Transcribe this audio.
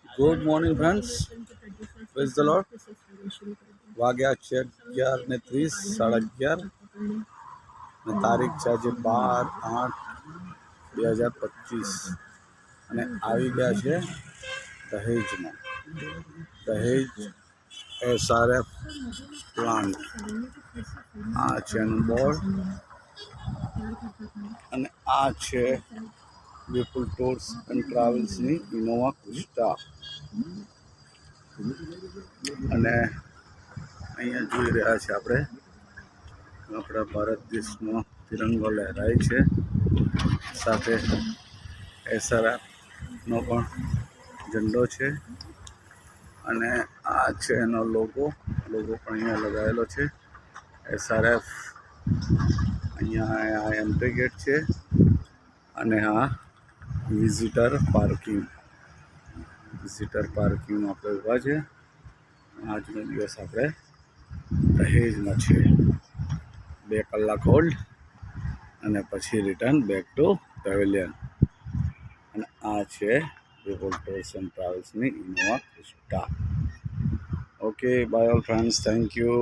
Good morning friends, praise the lord. વાગ્યા છે 11:30, 11:30 ને તારીખ છે આજે 12/8/2025 અને આવી ગયા છે દહેજમાં. દહેજ SRF પ્લાન્ટ. આ છે એનું બોર્ડ અને આ છે વિપુલ ટૂર્સ એન્ડ ટ્રાવેલ્સની ઇનોવા ક્રિસ્ટા. અને અહીંયા જોઈ રહ્યા છે આપણે આપણા ભારત દેશનો તિરંગો લહેરાય છે, સાથે SRFનો પણ ઝંડો છે અને આ છે એનો લોગો પણ અહીંયા લગાવેલો છે. SRF અહીંયા આ એન્ટ્રી ગેટ છે અને આ વિઝિટર પાર્કિંગમાં આપણે ઊભા છે. આજનો દિવસ આપણે દહેજમાં છે. 2 કલાક હોલ્ડ અને પછી રિટર્ન બેક ટુ પેવેલિયન. અને આ છે વિપુલ ટૂર્સ એન્ડ ટ્રાવેલ્સની Innova Crysta. Okay, bye all friends, thank you.